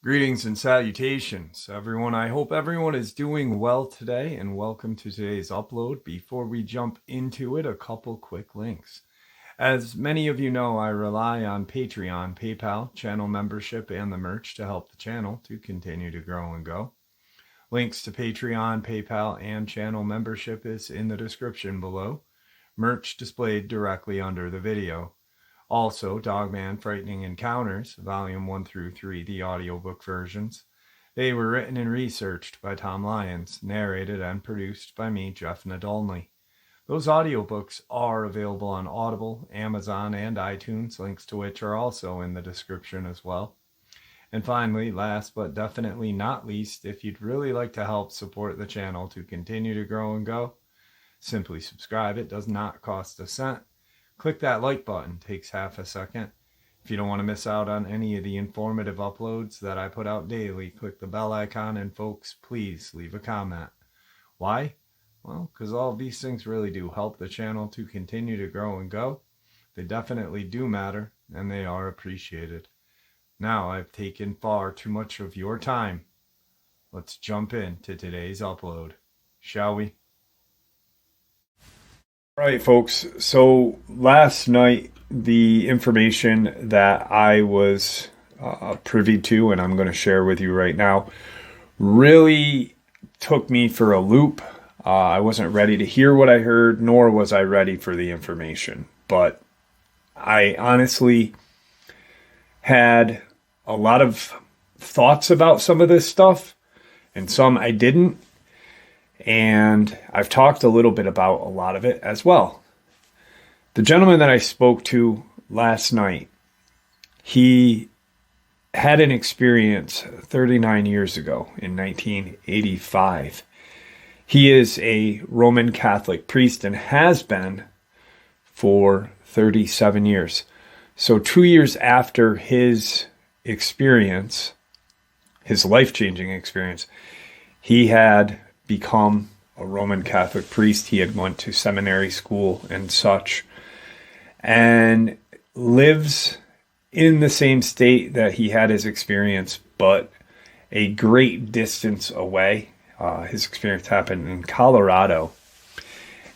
Greetings and salutations, everyone. I hope everyone is doing well today, and welcome to today's upload. Before we jump into it, a couple quick links. As many of you know, I rely on Patreon, PayPal, channel membership, and the merch to help the channel to continue to grow and go. Links to Patreon, PayPal, and channel membership is in the description below. Merch displayed directly under the video. Also, Dogman Frightening Encounters, Volume 1 through 3, the audiobook versions. They were written and researched by Tom Lyons, narrated and produced by me, Jeff Nadolny. Those audiobooks are available on Audible, Amazon, and iTunes, links to which are also in the description as well. And finally, last but definitely not least, if you'd really like to help support the channel to continue to grow and go, simply subscribe. It does not cost a cent. Click that like button, takes half a second. If you don't want to miss out on any of the informative uploads that I put out daily, click the bell icon, and folks, please leave a comment. Why? Well, because all of these things really do help the channel to continue to grow and go. They definitely do matter, and they are appreciated. Now I've taken far too much of your time. Let's jump into today's upload, shall we? All right, folks. So last night, the information that I was privy to, and I'm going to share with you right now, really took me for a loop. I wasn't ready to hear what I heard, nor was I ready for the information. But I honestly had a lot of thoughts about some of this stuff, and some I didn't. And I've talked a little bit about a lot of it as well. The gentleman that I spoke to last night, he had an experience 39 years ago in 1985. He is a Roman Catholic priest and has been for 37 years. So 2 years after his experience, his life-changing experience, he had become a Roman Catholic priest. He had went to seminary school and such, and lives in the same state that he had his experience, but a great distance away. His experience happened in Colorado,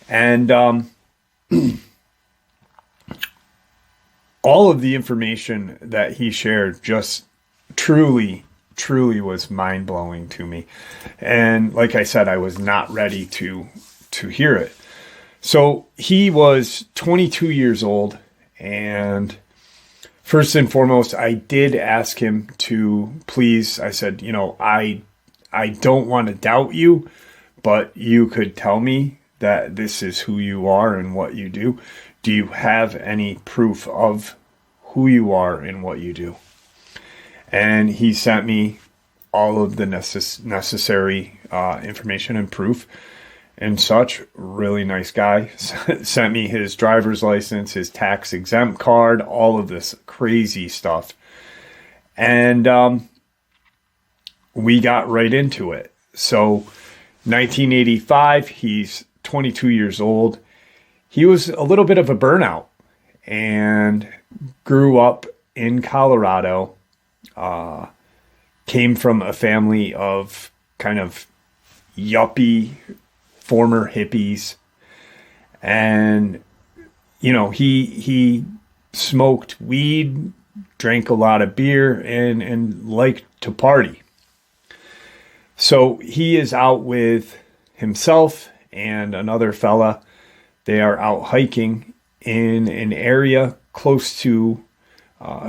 and all of the information that he shared just truly was mind-blowing to me. And like I said, I was not ready to hear it. So he was 22 years old, and first and foremost, I did ask him to please, I said, I don't want to doubt you, but you could tell me that this is who you are and what you do. Do you have any proof of who you are and what you do? And he sent me all of the necessary information and proof and such. Really nice guy. Sent me his driver's license, his tax exempt card, all of this crazy stuff. And we got right into it. So 1985, he's 22 years old. He was a little bit of a burnout and grew up in Colorado. Came from a family of kind of yuppie former hippies, and he smoked weed, drank a lot of beer, and liked to party. So he is out with himself and another fella. They are out hiking in an area close to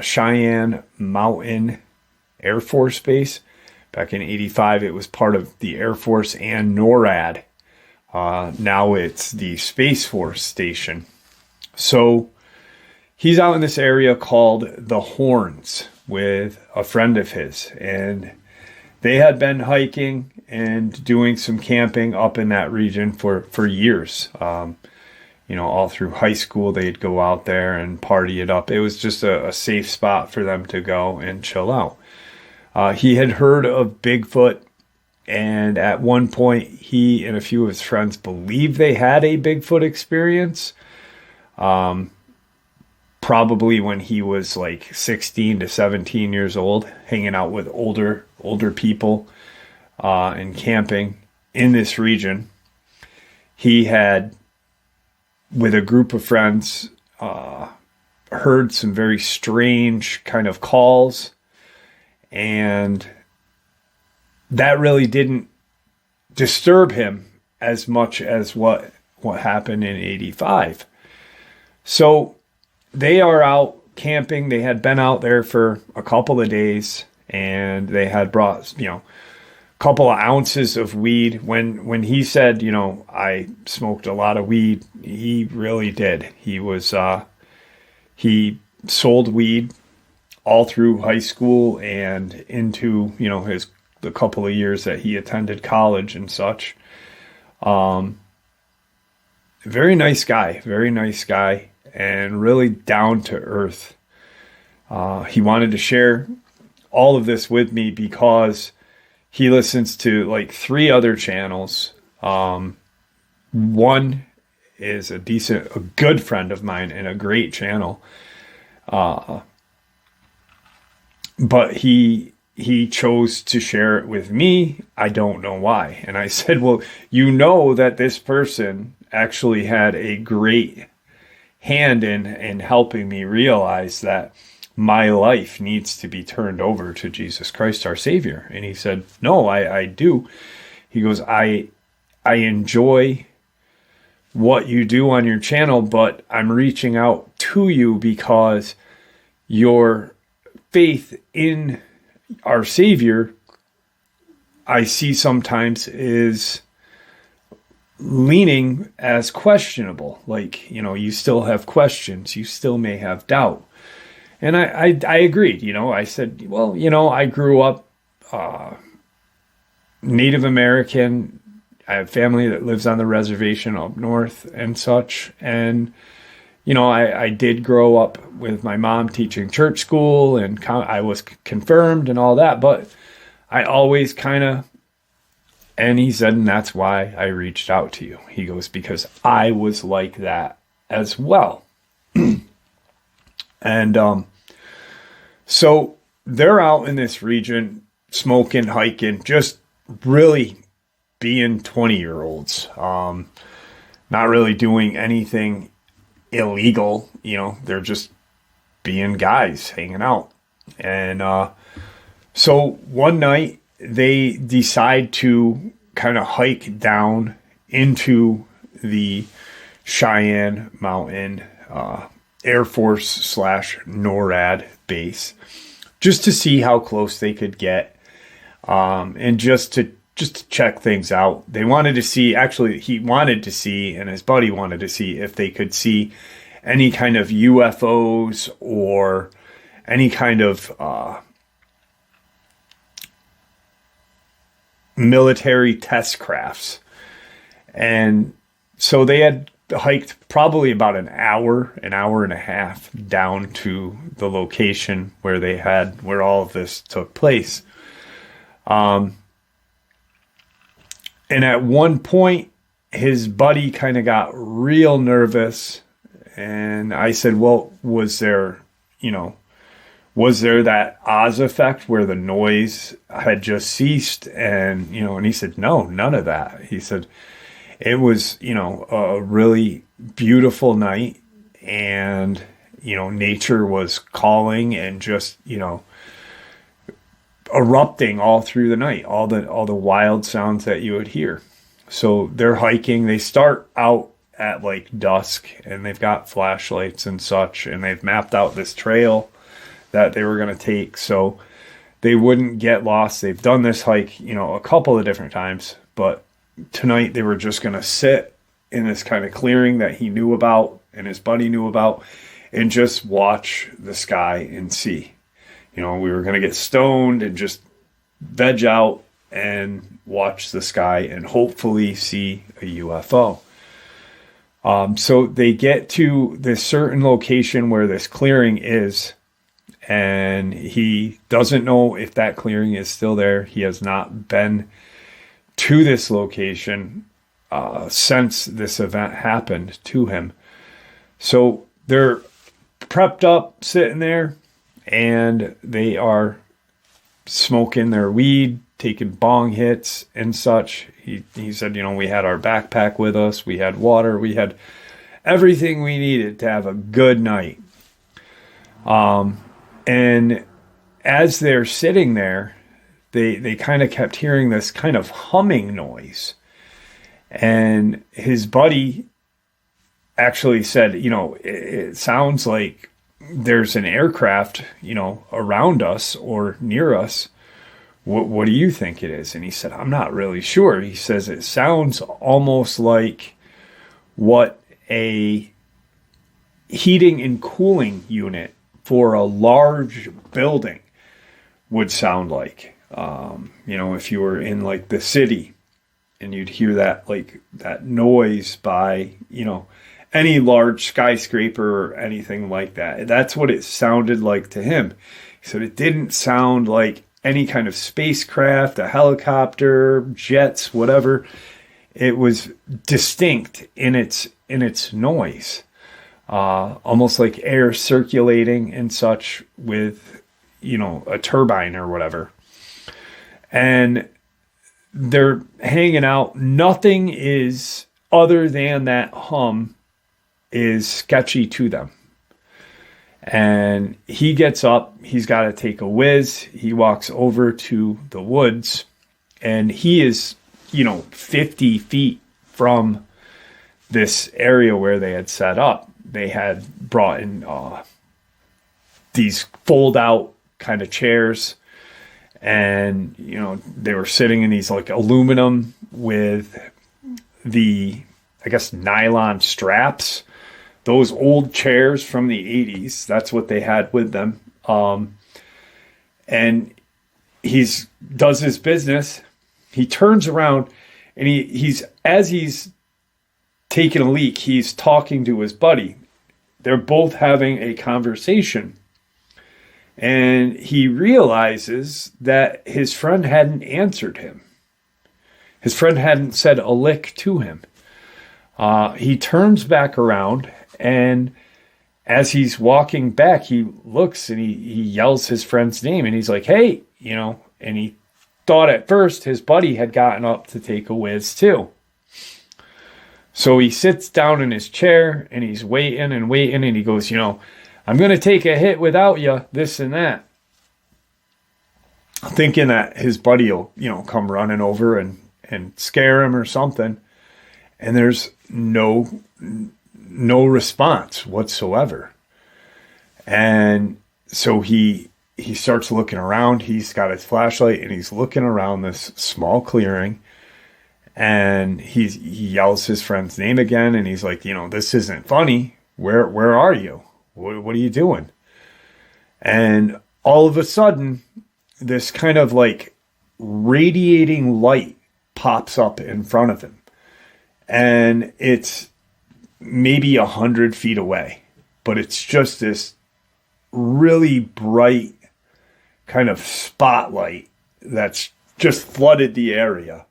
Cheyenne Mountain Air Force Base. Back in 85, it was part of the Air Force and NORAD. Now it's the Space Force Station. So he's out in this area called the Horns with a friend of his. And they had been hiking and doing some camping up in that region for years. All through high school, they'd go out there and party it up. It was just a safe spot for them to go and chill out. He had heard of Bigfoot And at one point, he and a few of his friends believed they had a Bigfoot experience. Probably when he was like 16 to 17 years old, hanging out with older people and camping in this region. He had, with a group of friends, heard some very strange kind of calls, and that really didn't disturb him as much as what happened in 85. So they are out camping. They had been out there for a couple of days, and they had brought, a couple of ounces of weed. When he said, I smoked a lot of weed, he really did. He sold weed all through high school and into, the couple of years that he attended college and such. Very nice guy, and really down to earth. He wanted to share all of this with me because he listens to like 3 other channels. One is a good friend of mine and a great channel. But he chose to share it with me. I don't know why. And I said, well, that this person actually had a great hand in helping me realize that my life needs to be turned over to Jesus Christ, our Savior. And he said, no, I do. He goes, I enjoy what you do on your channel, but I'm reaching out to you because your faith in our Savior, I see sometimes is leaning as questionable. Like, you still have questions. You still may have doubt. And I agreed. I said, well, I grew up Native American. I have family that lives on the reservation up north and such. And, I did grow up with my mom teaching church school, and I was confirmed and all that. But I always and he said, and that's why I reached out to you. He goes, because I was like that as well. And so they're out in this region, smoking, hiking, just really being 20-year-olds. Not really doing anything illegal. They're just being guys, hanging out. And so one night, they decide to kind of hike down into the Cheyenne Mountain Air Force / NORAD base, just to see how close they could get, and just to check things out. They wanted to see, actually, he wanted to see, and his buddy wanted to see if they could see any kind of UFOs or any kind of military test crafts. And so they had hiked probably about an hour and a half down to the location where all of this took place. And at one point, his buddy kind of got real nervous. And I said, well, was there that Oz effect where the noise had just ceased? And, and he said, no, none of that. He said, it was, a really beautiful night, and, nature was calling and just, erupting all through the night, all the wild sounds that you would hear. So they're hiking. They start out at like dusk, and they've got flashlights and such, and they've mapped out this trail that they were going to take so they wouldn't get lost. They've done this hike, a couple of different times, but tonight they were just going to sit in this kind of clearing that he knew about and his buddy knew about, and just watch the sky and see. We were going to get stoned and just veg out and watch the sky and hopefully see a UFO. So they get to this certain location where this clearing is, and he doesn't know if that clearing is still there. He has not been to this location since this event happened to him. So they're prepped up, sitting there, and they are smoking their weed, taking bong hits and such. He said, we had our backpack with us, we had water, we had everything we needed to have a good night. And as they're sitting there, they kind of kept hearing this kind of humming noise. And his buddy actually said, it sounds like there's an aircraft, around us or near us. What do you think it is? And he said, I'm not really sure. He says, it sounds almost like what a heating and cooling unit for a large building would sound like. If you were in like the city and you'd hear that, like that noise by, any large skyscraper or anything like that. That's what it sounded like to him. He said it didn't sound like any kind of spacecraft, a helicopter, jets, whatever. It was distinct in its noise, almost like air circulating and such with, a turbine or whatever. And they're hanging out. Nothing is other than that hum is sketchy to them. And he gets up, he's got to take a whiz. He walks over to the woods, and he is, 50 feet from this area where they had set up. They had brought in these fold out kind of chairs, and, they were sitting in these like aluminum with the, I guess, nylon straps. Those old chairs from the 80s, that's what they had with them. And he's does his business. He turns around, and as he's taking a leak, he's talking to his buddy. They're both having a conversation. And he realizes that his friend hadn't answered him. His friend hadn't said a lick to him. He turns back around, and as he's walking back, he looks and he yells his friend's name, and he's like, hey, and he thought at first his buddy had gotten up to take a whiz too. So he sits down in his chair, and he's waiting, and he goes, I'm going to take a hit without you, this and that. Thinking that his buddy will, come running over and scare him or something. And there's no response whatsoever. And so he starts looking around. He's got his flashlight, and he's looking around this small clearing, and he yells his friend's name again. And he's like, this isn't funny. Where are you? What are you doing? And all of a sudden, this kind of like radiating light pops up in front of him. And it's maybe 100 feet away, but it's just this really bright kind of spotlight that's just flooded the area.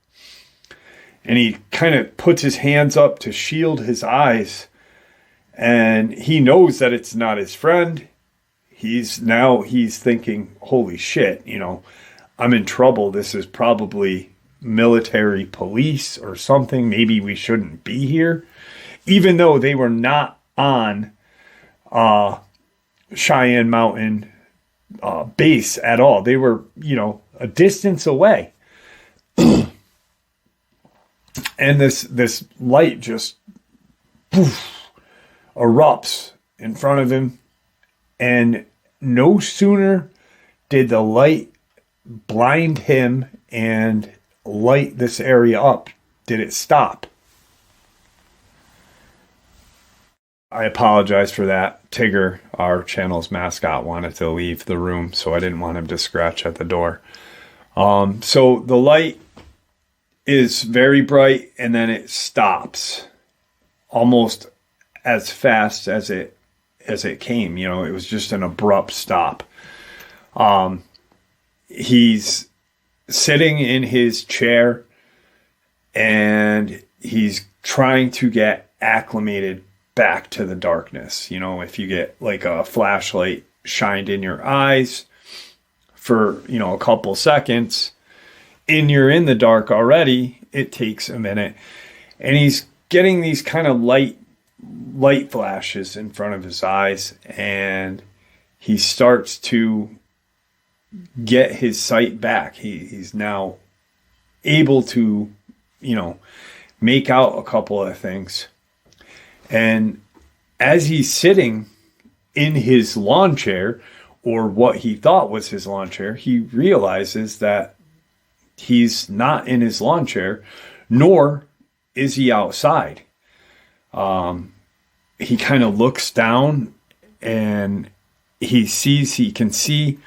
And he kind of puts his hands up to shield his eyes, and he knows that it's not his friend. He's thinking, holy shit, I'm in trouble. This is probably military police or something. Maybe we shouldn't be here. Even though they were not on Cheyenne Mountain base at all. They were, a distance away. And this light just erupts in front of him. And no sooner did the light blind him and light this area up did it stop. I apologize for that. Tigger, our channel's mascot, wanted to leave the room, so I didn't want him to scratch at the door. So the light is very bright, and then it stops almost as fast as it came. It was just an abrupt stop. He's sitting in his chair, and he's trying to get acclimated back to the darkness. You know, if you get like a flashlight shined in your eyes for, you know, a couple seconds and you're in the dark already, it takes a minute. And he's getting these kind of light flashes in front of his eyes, and he starts to get his sight back. He's now able to, you know, make out a couple of things. And as he's sitting in his lawn chair, or what he thought was his lawn chair, he realizes that he's not in his lawn chair, nor is he outside. He kind of looks down and he can see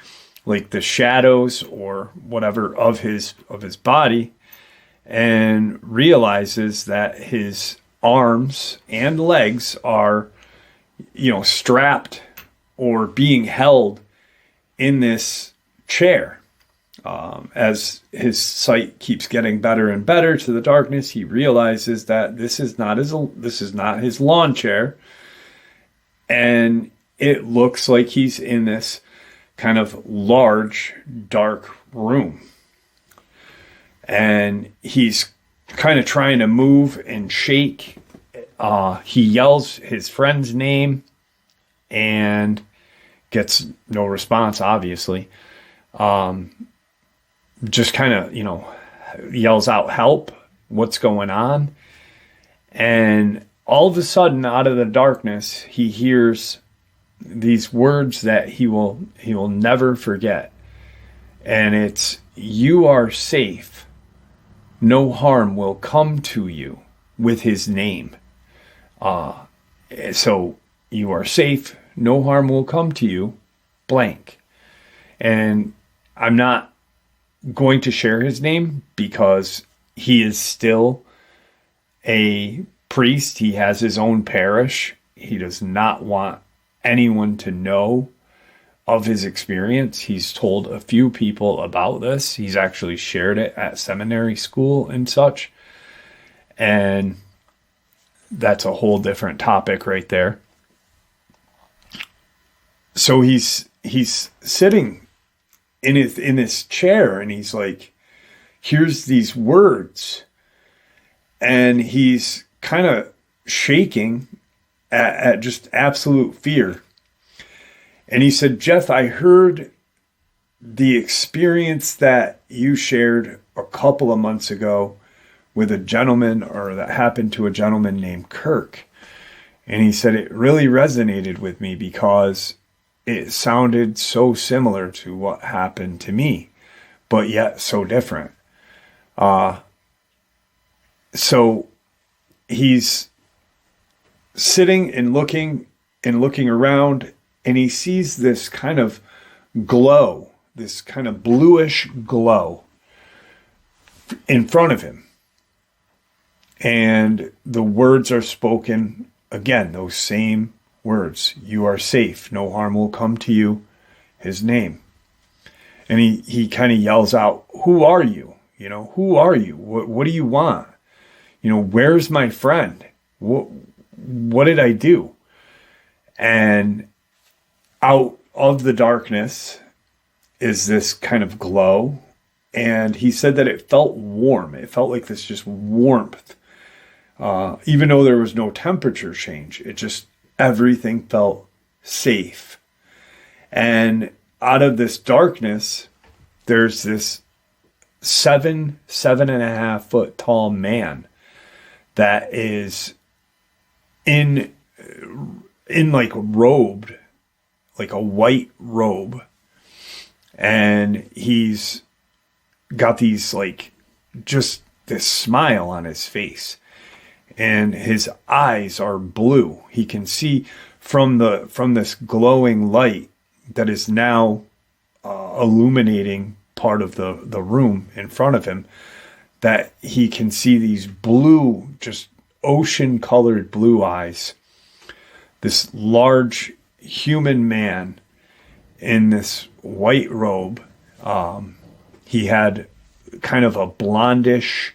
like the shadows or whatever of his body, and realizes that his arms and legs are, you know, strapped or being held in this chair. As his sight keeps getting better and better to the darkness, he realizes that this is not his lawn chair, and it looks like he's in this kind of large, dark room. And he's kind of trying to move and shake. He yells his friend's name and gets no response, obviously. Just kind of, you know, yells out, "Help, what's going on?" And all of a sudden, out of the darkness, he hears these words that he will never forget. And it's, "You are safe. No harm will come to you," with his name. So you are safe. No harm will come to you, blank. And I'm not going to share his name because he is still a priest. He has his own parish. He does not want anyone to know of his experience. He's told a few people about this. He's actually shared it at seminary school and such. And that's a whole different topic right there. So he's sitting in this chair, and he's like, here's these words, and he's kind of shaking at just absolute fear. And he said, "Jeff, I heard the experience that you shared a couple of months ago with a gentleman, or that happened to a gentleman named Kirk." And he said, it really resonated with me because it sounded so similar to what happened to me, but yet so different. So he's sitting and looking around, and he sees this kind of glow, this kind of bluish glow in front of him. And the words are spoken again, those same words. "You are safe. No harm will come to you," his name. And he kind of yells out, "Who are you? You know, who are you? What do you want? You know, where's my friend? What did I do?" And out of the darkness is this kind of glow. And he said that it felt warm. It felt like this just warmth. Even though there was no temperature change, everything felt safe. And out of this darkness, there's this 7.5 foot tall man that is in like robed, like a white robe. And he's got these like, just this smile on his face. And his eyes are blue. He can see from this glowing light that is now illuminating part of the room in front of him, that he can see these blue, just ocean colored blue eyes. This large human man in this white robe. He had kind of a blondish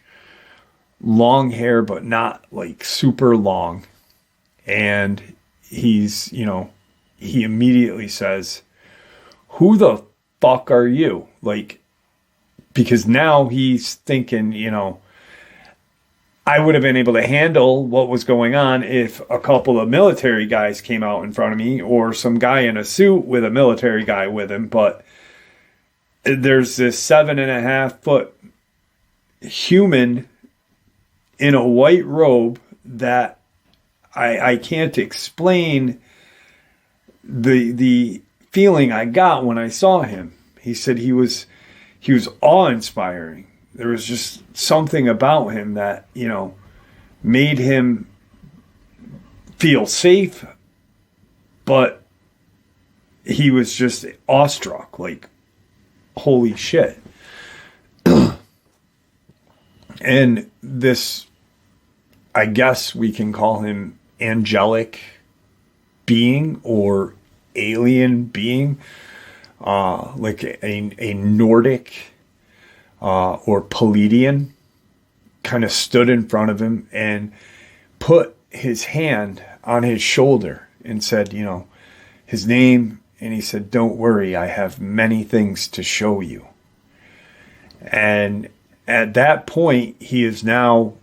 long hair, but not like super long. And he's, he immediately says, "Who the fuck are you?" Like, because now he's thinking, I would have been able to handle what was going on if a couple of military guys came out in front of me, or some guy in a suit with a military guy with him. But there's this 7.5-foot human in a white robe that I can't explain the feeling I got when I saw him. He said he was awe-inspiring. There was just something about him that, made him feel safe, but he was just awestruck, like, holy shit. And this, I guess we can call him angelic being or alien being, like a Nordic or Palladian, kind of stood in front of him and put his hand on his shoulder and said, his name. And he said, "Don't worry, I have many things to show you." And at that point, he is now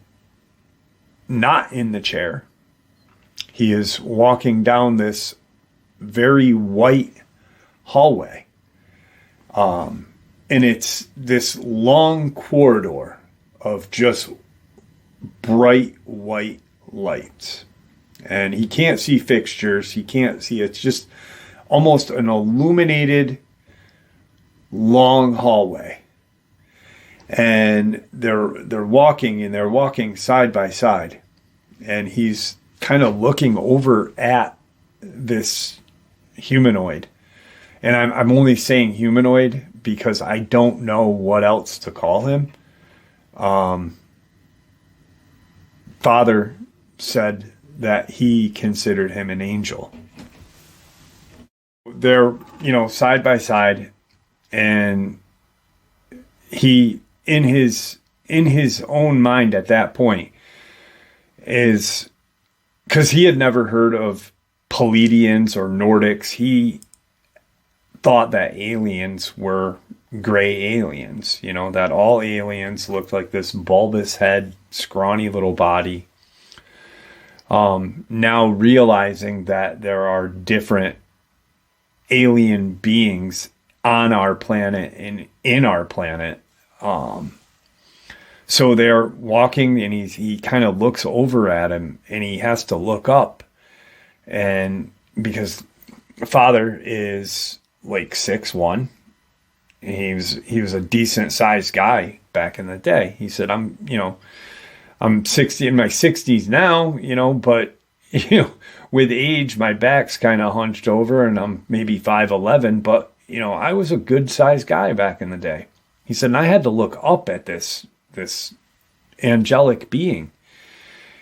not in the chair. He is walking down this very white hallway. And it's this long corridor of just bright white lights. And he can't see fixtures. He can't see, it's just almost an illuminated long hallway. And they're walking side by side. And he's kind of looking over at this humanoid. And I'm only saying humanoid because I don't know what else to call him. Father said that he considered him an angel. They're, side by side, and he, in his own mind at that point, is, because he had never heard of Palladians or Nordics, he thought that aliens were gray aliens, that all aliens looked like this bulbous head, scrawny little body. Now realizing that there are different alien beings on our planet and in our planet. So they're walking, and he kind of looks over at him, and he has to look up. And because Father is like 6'1", he was a decent sized guy back in the day. He said, I'm 60 in my 60s now, but with age, my back's kind of hunched over, and I'm maybe 5'11", but I was a good sized guy back in the day. He said, and I had to look up at this angelic being.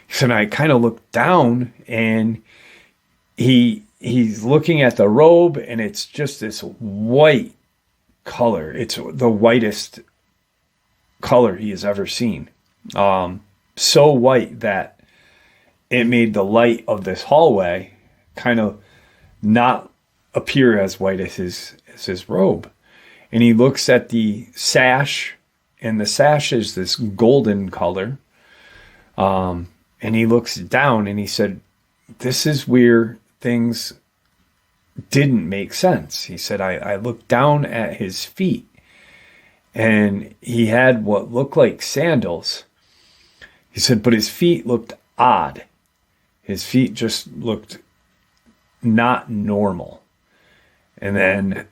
He said, I kind of looked down, and he's looking at the robe, and it's just this white color. It's the whitest color he has ever seen. So white that it made the light of this hallway kind of not appear as white as his robe. And he looks at the sash, and the sash is this golden color. And he looks down, and he said, this is where things didn't make sense. He said, I looked down at his feet, and he had what looked like sandals. He said, but his feet looked odd. His feet just looked not normal. And then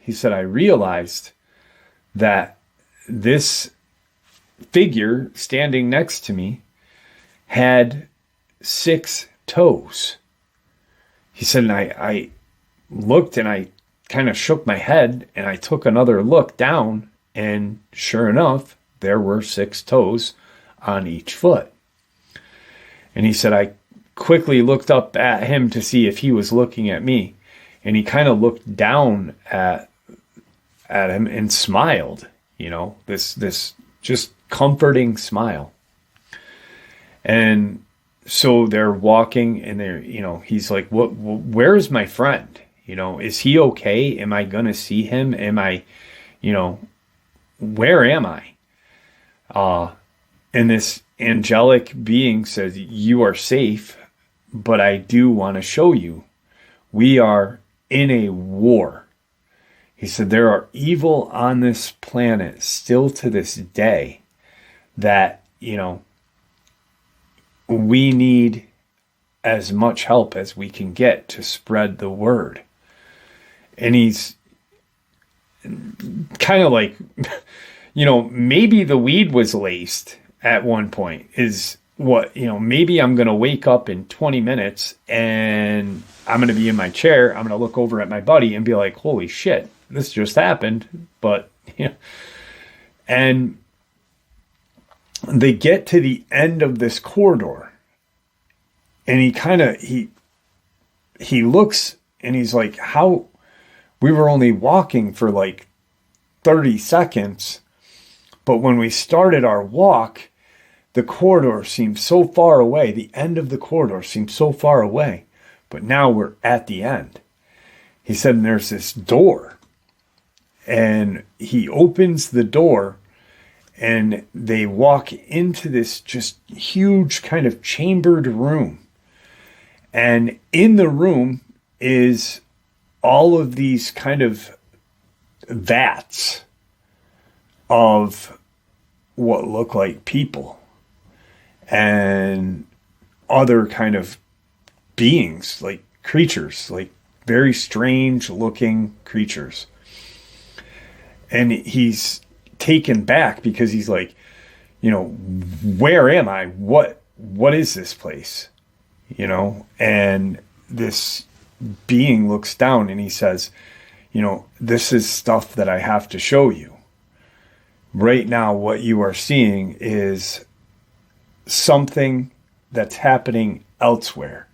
he said, I realized that this figure standing next to me had 6 toes. He said, and I looked, and I kind of shook my head, and I took another look down, and sure enough, there were 6 toes on each foot. And he said, I quickly looked up at him to see if he was looking at me, and he kind of looked down at him and smiled, this just comforting smile. And so they're walking and they're, he's like, where's my friend? Is he okay? Am I going to see him? Am I, where am I? And this angelic being says, you are safe, but I do want to show you. We are in a war. He said, there are evil on this planet still to this day that, we need as much help as we can get to spread the word. And he's kind of like, maybe the weed was laced at one point is what, maybe I'm going to wake up in 20 minutes and I'm going to be in my chair. I'm going to look over at my buddy and be like, holy shit, this just happened. But, and they get to the end of this corridor and he looks and he's like, how we were only walking for like 30 seconds. But when we started our walk, the corridor seemed so far away. The end of the corridor seemed so far away. But now we're at the end. He said, and there's this door. And he opens the door and they walk into this just huge kind of chambered room. And in the room is all of these kind of vats of what look like people and other kind of beings, like creatures, like very strange looking creatures. And he's taken back because he's like, where am I? What is this place? And this being looks down and he says, this is stuff that I have to show you. Right now, what you are seeing is something that's happening elsewhere.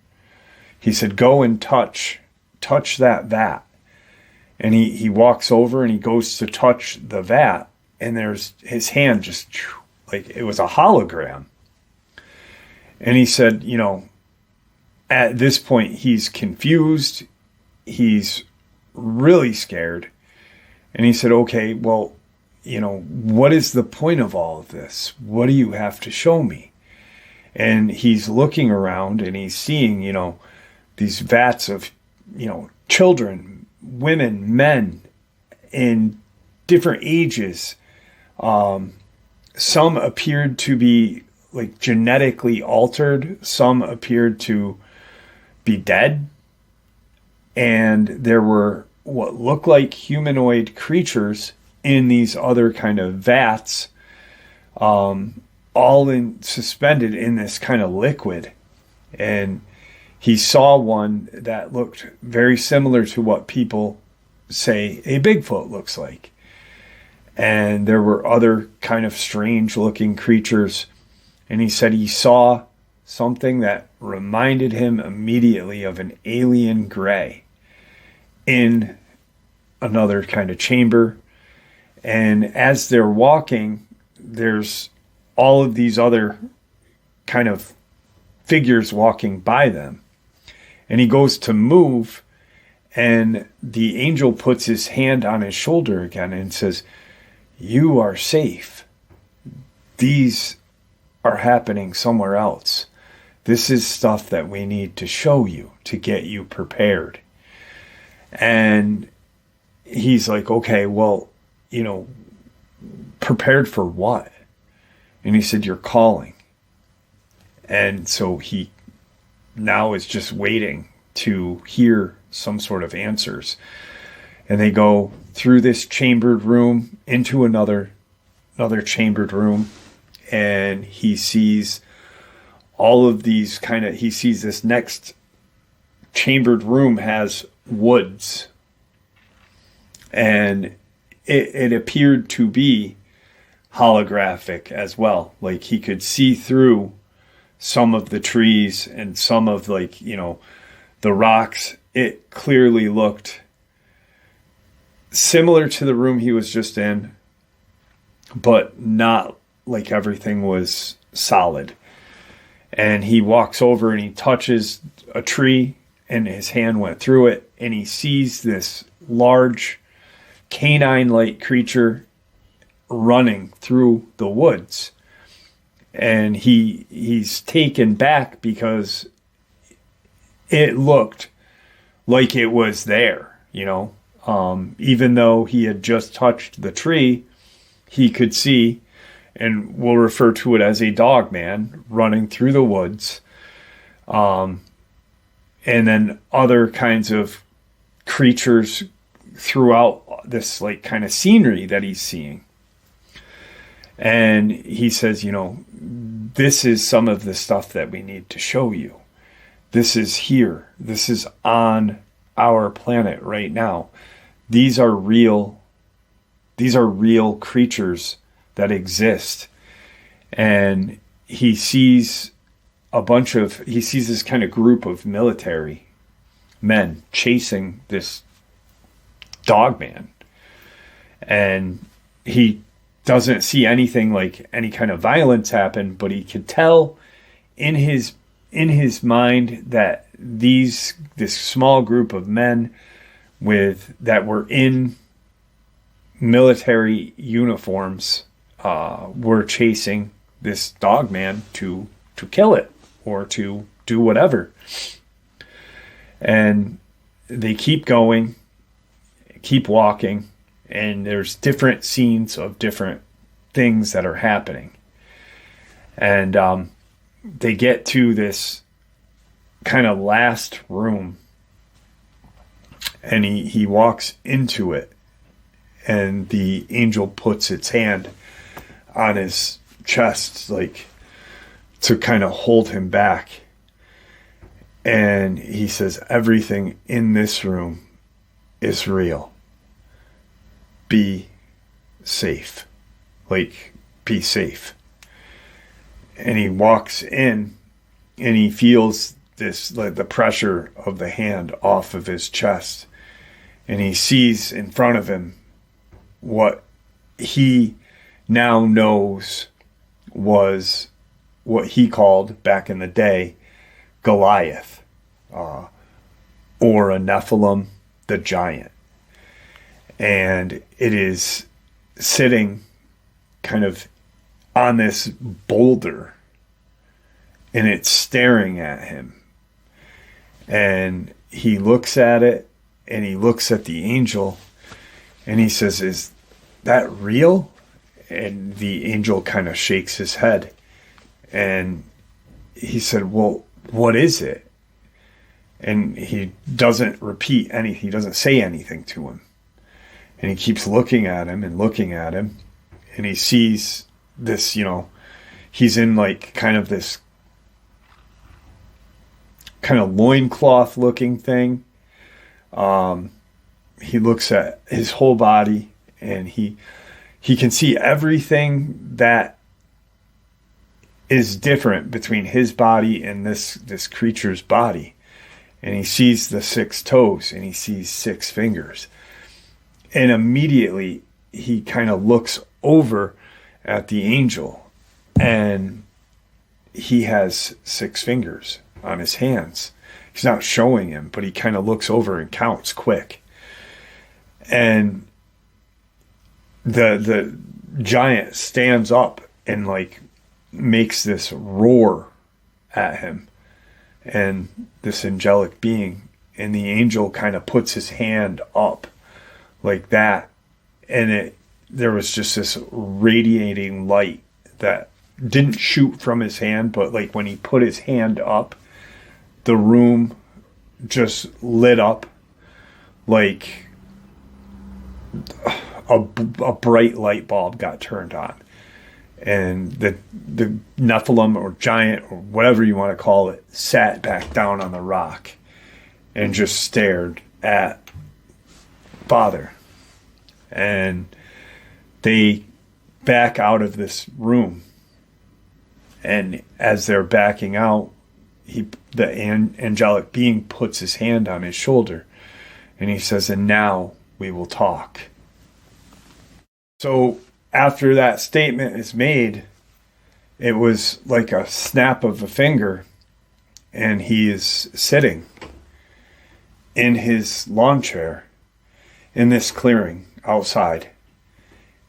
He said, go and touch that vat. And he walks over and he goes to touch the vat. And there's his hand just like it was a hologram. And he said, at this point, he's confused. He's really scared. And he said, okay, well, what is the point of all of this? What do you have to show me? And he's looking around and he's seeing, these vats of, children, women, men in different ages. Some appeared to be like genetically altered. Some appeared to be dead. And there were what looked like humanoid creatures in these other kind of vats, all suspended in this kind of liquid. And he saw one that looked very similar to what people say a Bigfoot looks like. And there were other kind of strange looking creatures. And he said he saw something that reminded him immediately of an alien gray in another kind of chamber. And as they're walking, there's all of these other kind of figures walking by them. And he goes to move, and the angel puts his hand on his shoulder again and says, you are safe. These are happening somewhere else. This is stuff that we need to show you to get you prepared. And he's like, okay, well, prepared for what? And he said, you're calling. And so he now is just waiting to hear some sort of answers. And they go through this chambered room into another chambered room. And he sees all of these he sees this next chambered room has woods. And it appeared to be holographic as well. Like he could see through some of the trees and some of the rocks. It clearly looked similar to the room he was just in, but not like everything was solid. And he walks over and he touches a tree, and his hand went through it, and he sees this large canine-like creature running through the woods. And he's taken back because it looked like it was there, even though he had just touched the tree, he could see, and we'll refer to it as a Dogman running through the woods. And then other kinds of creatures throughout this like kind of scenery that he's seeing. And he says, this is some of the stuff that we need to show you. This is here. This is on our planet right now. These are real creatures that exist. And he sees this kind of group of military men chasing this Dogman. And he doesn't see anything like any kind of violence happen, but he could tell in his mind that this small group of men that were in military uniforms were chasing this Dogman to kill it or to do whatever. And they keep going, keep walking, and there's different scenes of different things that are happening. And they get to this kind of last room, and he walks into it, and the angel puts its hand on his chest, like to kind of hold him back. And he says, everything in this room is real. Be safe. Like, be safe. And he walks in, and he feels this, like the pressure of the hand off of his chest. And he sees in front of him what he now knows was what he called back in the day Goliath, or a Nephilim, the giant. And it is sitting kind of on this boulder, and it's staring at him. And he looks at it, and he looks at the angel, and he says, "Is that real?" And the angel kind of shakes his head. And he said, "Well, what is it?" And he doesn't repeat anything. He doesn't say anything to him. And he keeps looking at him and looking at him. And he sees this, he's in like kind of this kind of loincloth looking thing. He looks at his whole body, and he can see everything that is different between his body and this creature's body. And he sees the 6 toes, and he sees 6 fingers. And immediately he kind of looks over at the angel, and he has 6 fingers on his hands. He's not showing him, but he kind of looks over and counts quick. And the giant stands up and like makes this roar at him, and this angelic being, and the angel kind of puts his hand up like that, and there was just this radiating light that didn't shoot from his hand, but like when he put his hand up, the room just lit up like a bright light bulb got turned on. And the Nephilim or giant or whatever you want to call it sat back down on the rock and just stared at Father. And they back out of this room. And as they're backing out, the angelic being puts his hand on his shoulder. And he says, "And now we will talk." So after that statement is made, it was like a snap of a finger, and he is sitting in his lawn chair in this clearing outside.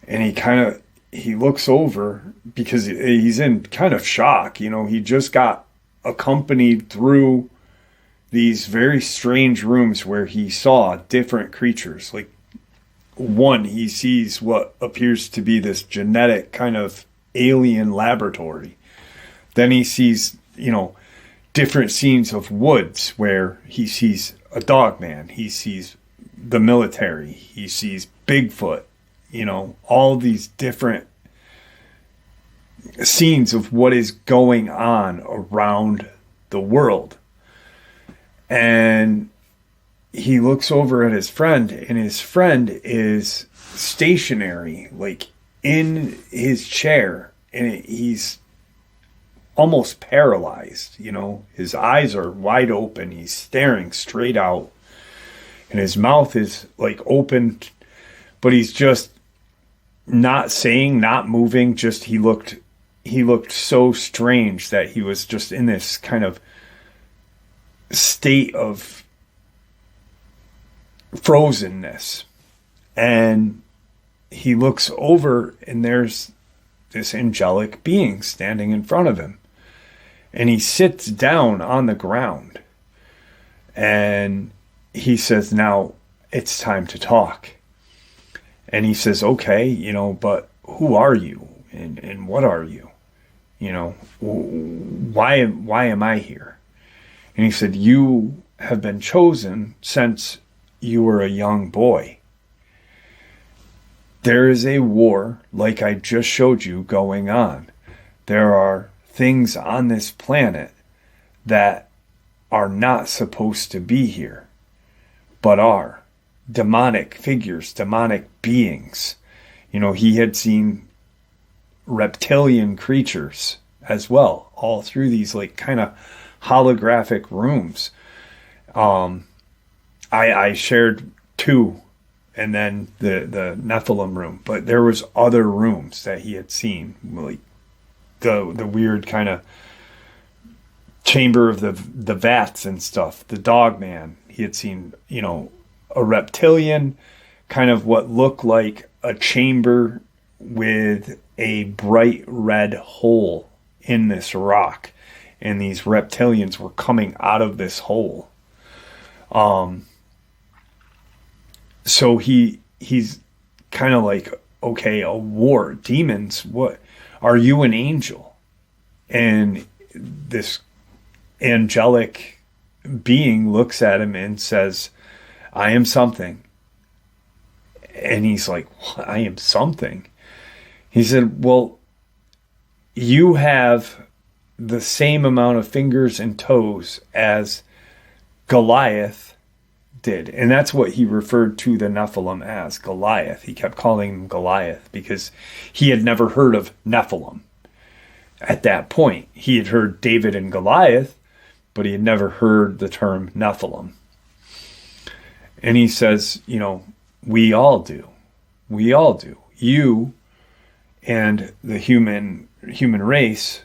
And he looks over because he's in kind of shock. He just got accompanied through these very strange rooms where he saw different creatures. Like, one, he sees what appears to be this genetic kind of alien laboratory. Then he sees, different scenes of woods where he sees a Dogman. He sees the military. He sees Bigfoot. All these different scenes of what is going on around the world. And he looks over at his friend, and his friend is stationary, like in his chair, and he's almost paralyzed. His eyes are wide open. He's staring straight out, and his mouth is like open, but he's just not saying, not moving. Just he looked so strange that he was just in this kind of state of frozenness. And he looks over, and there's this angelic being standing in front of him, and he sits down on the ground, and he says, "Now it's time to talk." And he says, "Okay, but who are you, and what are you? Why am I here?" And he said, "You have been chosen since you were a young boy. There is a war, like I just showed you, going on. There are things on this planet that are not supposed to be here, but are. Demonic figures, demonic beings." He had seen reptilian creatures as well, all through these like kind of holographic rooms. I shared two, and then the Nephilim room, but there was other rooms that he had seen, like the weird kind of chamber of the vats and stuff. The Dogman, he had seen, a reptilian, kind of what looked like a chamber with a bright red hole in this rock, and these reptilians were coming out of this hole. So he's kind of like, okay, a war, demons, what? Are you an angel? And this angelic being looks at him and says, "I am something." And he's like, "What? I am something?" He said, "Well, you have the same amount of fingers and toes as Goliath did." And that's what he referred to the Nephilim as, Goliath. He kept calling him Goliath because he had never heard of Nephilim. At that point, he had heard David and Goliath, but he had never heard the term Nephilim. And he says, we all do. We all do. You and the human race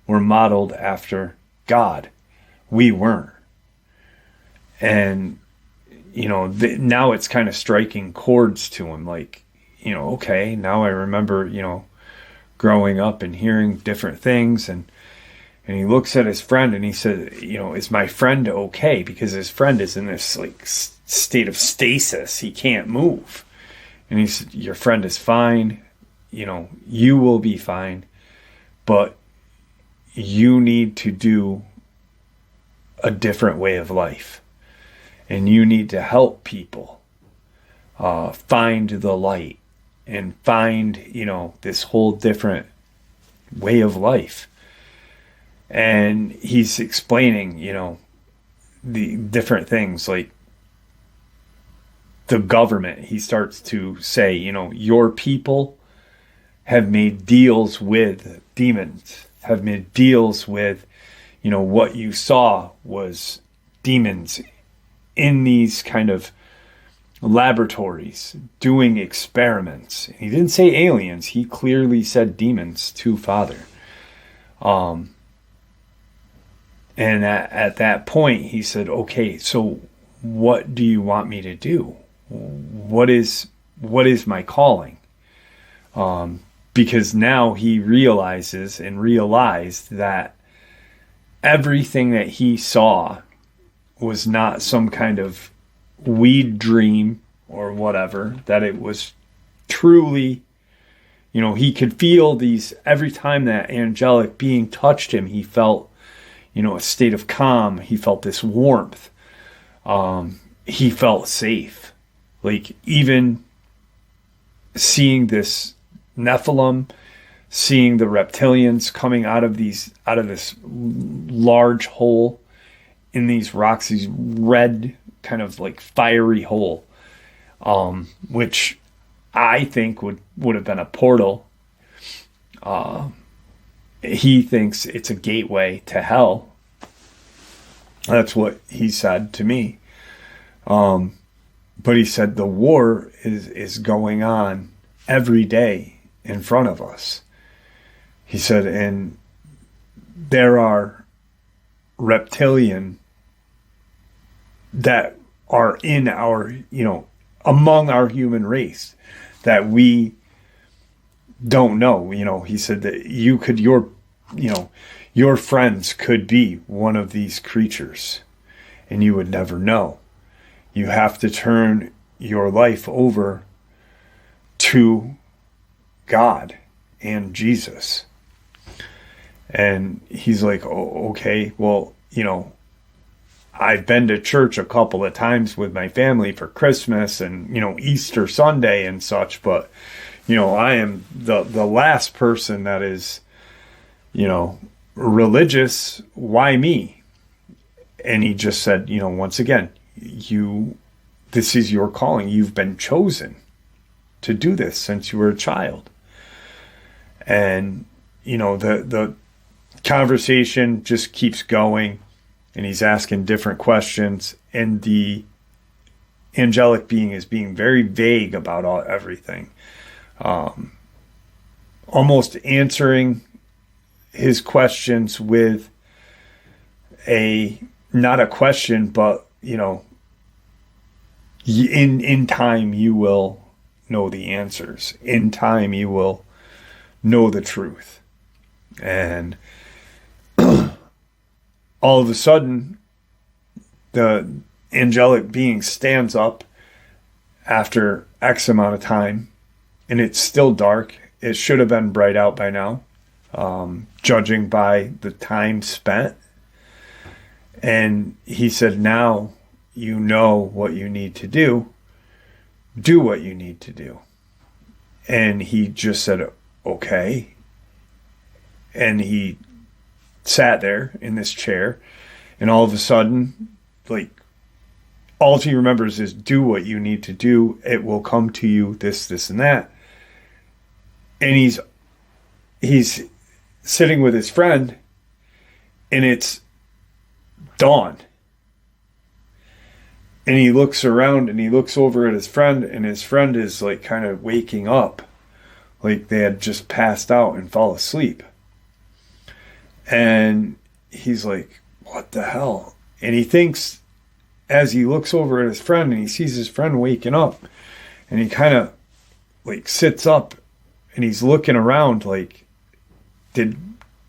were modeled after God. We weren't. And, now it's kind of striking chords to him. Like, okay, now I remember, growing up and hearing different things. And he looks at his friend and he says, "Is my friend okay?" Because his friend is in this like state of stasis. He can't move. And he said, "Your friend is fine. You will be fine. But you need to do a different way of life. And you need to help people find the light and find, this whole different way of life." And he's explaining, the different things, like the government. He starts to say, your people have made deals with demons, have made deals with, what you saw was demons in these kind of laboratories doing experiments. He didn't say aliens. He clearly said demons to Father. And at that point, he said, okay, so what do you want me to do? What is my calling? Because now he realized that everything that he saw was not some kind of weed dream or whatever, that it was truly, he could feel these, every time that angelic being touched him, he felt, a state of calm. He felt this warmth. He felt safe. Like, even seeing this Nephilim, seeing the reptilians coming out of this large hole in these rocks, these red kind of like fiery hole, which I think would have been a portal. He thinks it's a gateway to hell. That's what he said to me. But he said the war is going on every day in front of us. He said, and there are reptilian that are in our, among our human race that we don't know. He said that your friends could be one of these creatures and you would never know. You have to turn your life over to God and Jesus. And he's like, oh, okay, well, I've been to church a couple of times with my family for Christmas and, Easter Sunday and such, but, I am the last person that is, religious. Why me? And he just said, once again, this is your calling. You've been chosen to do this since you were a child. And, the conversation just keeps going, and he's asking different questions, and the angelic being is being very vague about everything. Almost answering his questions with not a question, but, in time you will know the answers. In time you will know the truth. And all of a sudden, the angelic being stands up after X amount of time, and it's still dark. It should have been bright out by now, judging by the time spent. And he said, now you know what you need to do. Do what you need to do. And he just said, okay. And he sat there in this chair, and all of a sudden, like, all he remembers is do what you need to do. It will come to you, this, and that. And he's sitting with his friend, and it's dawn. And he looks around and he looks over at his friend, and his friend is like kind of waking up, like they had just passed out and fall asleep. And he's like, what the hell? And he thinks, as he looks over at his friend and he sees his friend waking up, and he kind of like sits up and he's looking around like, did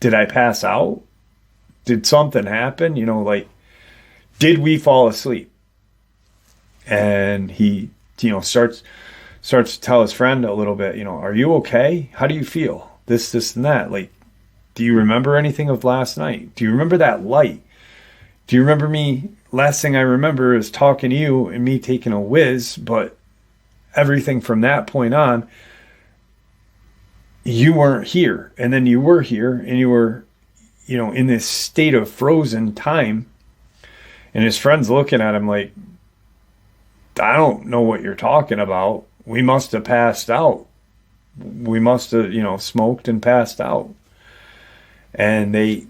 I pass out? Did something happen? Did we fall asleep? And he, starts to tell his friend a little bit, are you okay? How do you feel? This, and that. Like, do you remember anything of last night? Do you remember that light? Do you remember me? Last thing I remember is talking to you and me taking a whiz, but everything from that point on, you weren't here. And then you were here, and you were, in this state of frozen time. And his friend's looking at him like, I don't know what you're talking about. We must have passed out. We must have, smoked and passed out. And they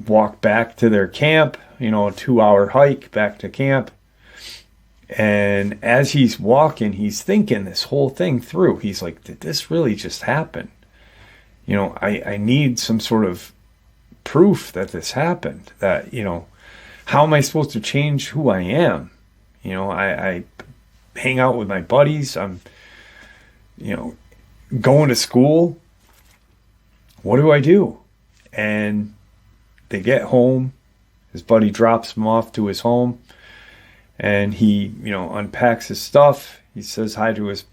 walk back to their camp, a 2-hour hike back to camp. And as he's walking, he's thinking this whole thing through. He's like, did this really just happen? I need some sort of proof that this happened, that, how am I supposed to change who I am? I hang out with my buddies. I'm, going to school. What do I do? And they get home. His buddy drops him off to his home. And he, unpacks his stuff. He says hi to his,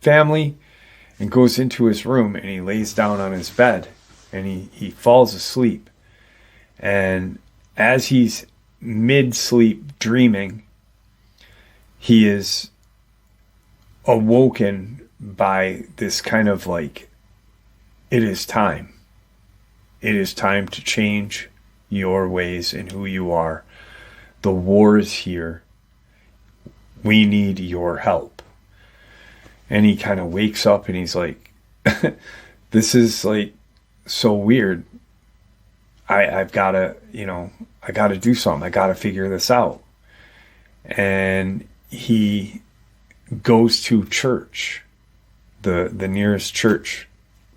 family and goes into his room and he lays down on his bed and he falls asleep. And as he's mid-sleep dreaming, he is awoken by this kind of like, it is time. It is time to change your ways and who you are. The war is here. We need your help. And he kind of wakes up and he's like, this is like so weird. I've got to, I got to do something. I got to figure this out. And he goes to church, the nearest church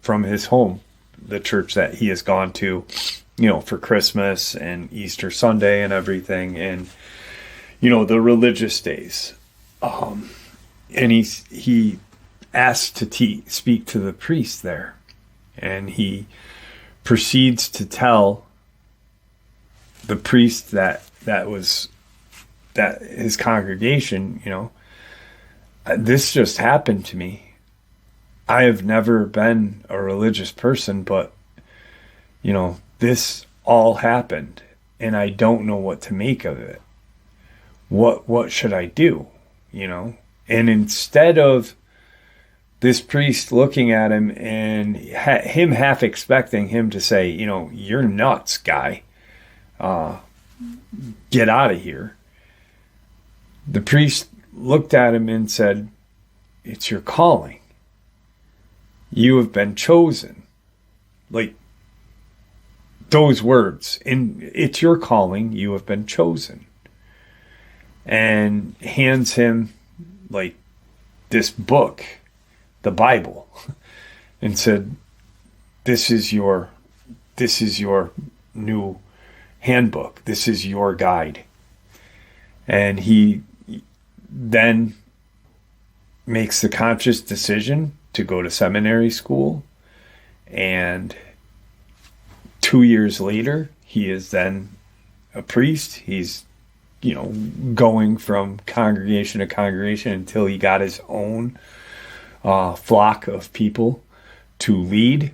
from his home, the church that he has gone to, for Christmas and Easter Sunday and everything. And, the religious days. And he asked to speak to the priest there. And he proceeds to tell the priest that his congregation, this just happened to me. I have never been a religious person, but, this all happened and I don't know what to make of it. What should I do? And instead of this priest looking at him and him half expecting him to say, you're nuts, guy. Get out of here. The priest looked at him and said, it's your calling. You have been chosen. Like those words. And it's your calling. You have been chosen. And hands him like this book, the Bible, and said, this is your new handbook. This is your guide. And he then makes the conscious decision to go to seminary school. And 2 years later, he is then a priest. He's, going from congregation to congregation until he got his own flock of people to lead.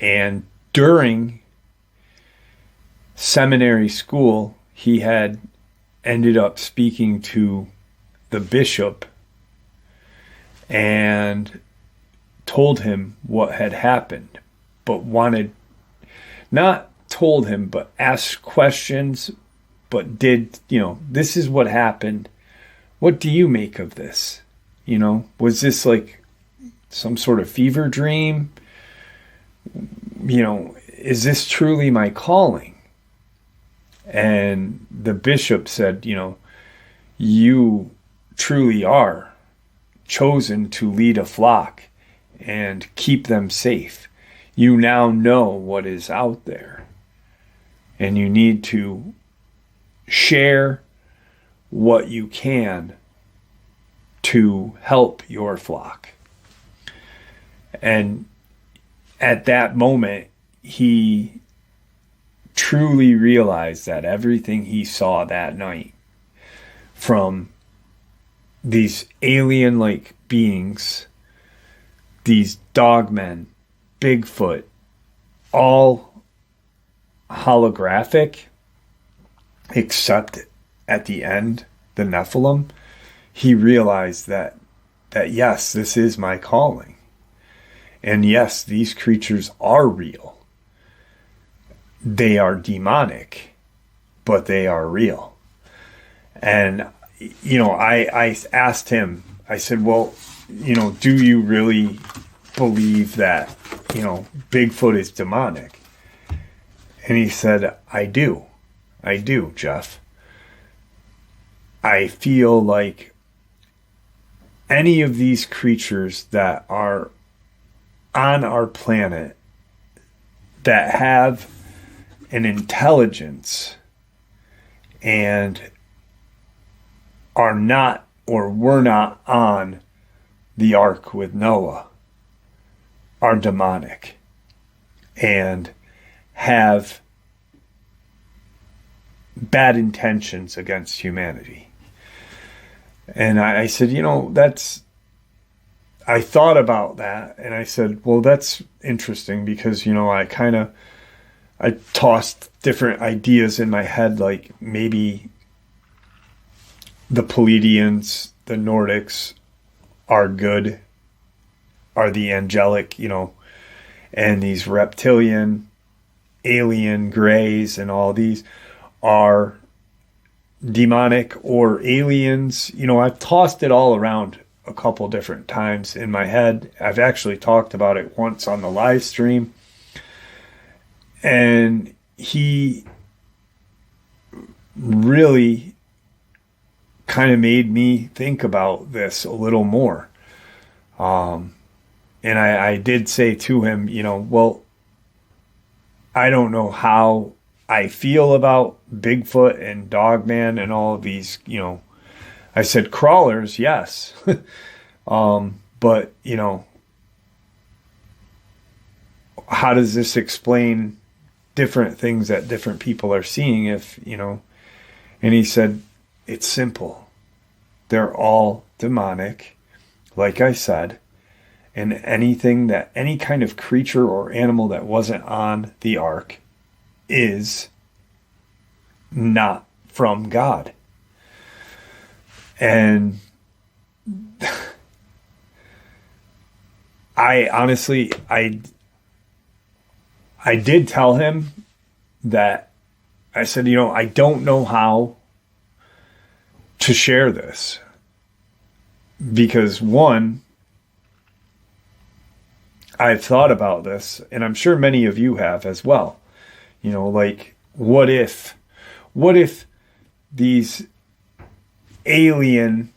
And during seminary school, he had ended up speaking to the bishop and told him what had happened, but not told him, but asked questions, but did, this is what happened. What do you make of this? Was this like some sort of fever dream? Is this truly my calling? And the bishop said, you truly are chosen to lead a flock and keep them safe. You now know what is out there. And you need to share what you can to help your flock. And at that moment, he truly realized that everything he saw that night, from these alien-like beings, these dogmen, Bigfoot, all holographic, except at the end, the Nephilim, he realized that yes, this is my calling. And yes, these creatures are real. They are demonic, but they are real. And, I asked him, I said, well, do you really believe that, Bigfoot is demonic? And he said, I do, Jeff. I feel like any of these creatures that are on our planet that have an intelligence and are not or were not on the ark with Noah are demonic and have bad intentions against humanity. And I said, I thought about that, and I said, well, that's interesting because, I tossed different ideas in my head, like maybe the Pleiadians, the Nordics are good, are the angelic, and these reptilian, alien, grays, and all these are demonic or aliens. I've tossed it all around a couple different times in my head. I've actually talked about it once on the live stream. And he really kind of made me think about this a little more. And I did say to him, well, I don't know how I feel about Bigfoot and Dogman and all of these, I said crawlers, yes. But, how does this explain different things that different people are seeing if, and he said, it's simple. They're all demonic, like I said, and any kind of creature or animal that wasn't on the ark is not from God. And I honestly, I did tell him that I said, I don't know how to share this because one, I've thought about this and I'm sure many of you have as well. Like what if these alien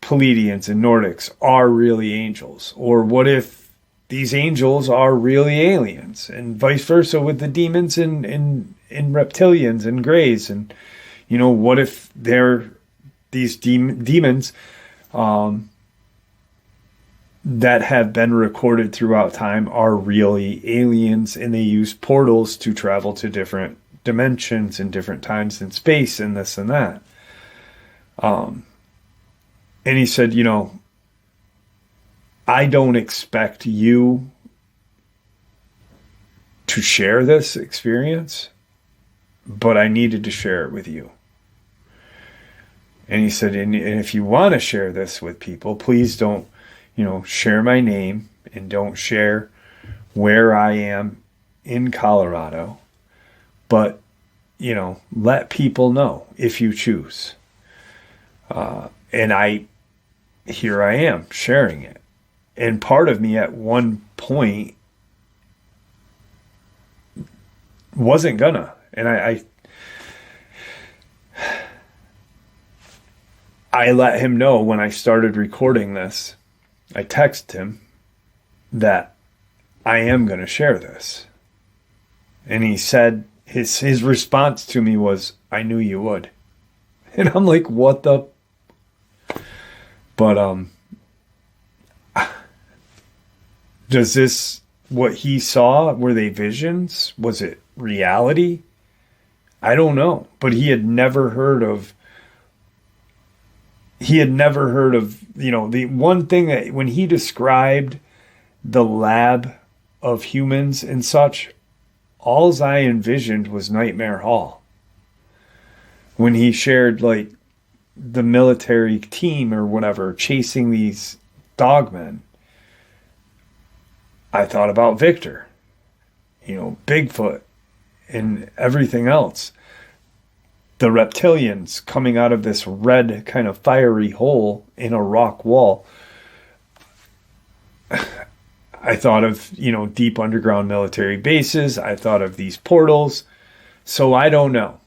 Pleiadians and Nordics are really angels? Or what if these angels are really aliens? And vice versa with the demons and reptilians and grays. And, what if they're these demons that have been recorded throughout time are really aliens and they use portals to travel to different dimensions and different times in space and this and that. And he said, I don't expect you to share this experience, but I needed to share it with you. And he said, and if you want to share this with people, please don't, share my name and don't share where I am in Colorado, but, let people know if you choose. And here I am sharing it. And part of me at one point wasn't gonna. And I let him know when I started recording this. I texted him that I am going to share this. And he said, his response to me was, I knew you would. And I'm like, what the? But, does this, what he saw, were they visions? Was it reality? I don't know. But he had never heard of, the one thing that when he described the lab of humans and such, all I envisioned was Nightmare Hall. When he shared like the military team or whatever chasing these dogmen, I thought about Victor, Bigfoot and everything else. The reptilians coming out of this red kind of fiery hole in a rock wall. I thought of, deep underground military bases. I thought of these portals. So I don't know.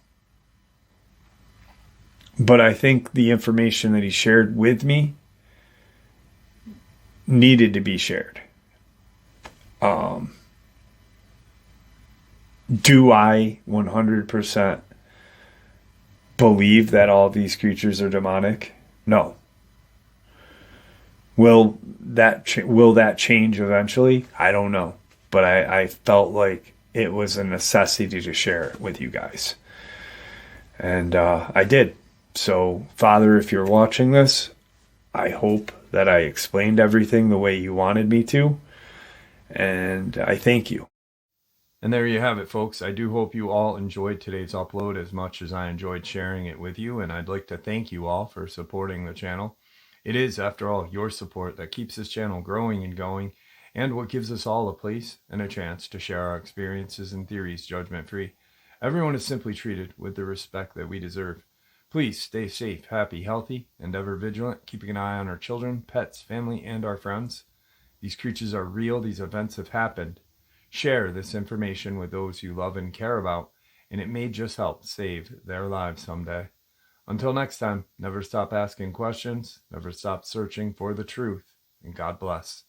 But I think the information that he shared with me needed to be shared. Do I 100% believe that all these creatures are demonic? No. Will that change eventually? I don't know. But I felt like it was a necessity to share it with you guys. And I did. So, Father, if you're watching this, I hope that I explained everything the way you wanted me to. And I thank you. And there you have it, folks. I do hope you all enjoyed today's upload as much as I enjoyed sharing it with you. And I'd like to thank you all for supporting the channel. It is, after all, your support that keeps this channel growing and going, and what gives us all a place and a chance to share our experiences and theories judgment-free. Everyone is simply treated with the respect that we deserve. Please stay safe, happy, healthy, and ever vigilant, keeping an eye on our children, pets, family, and our friends. These creatures are real. These events have happened. Share this information with those you love and care about, and it may just help save their lives someday. Until next time, never stop asking questions, never stop searching for the truth, and God bless.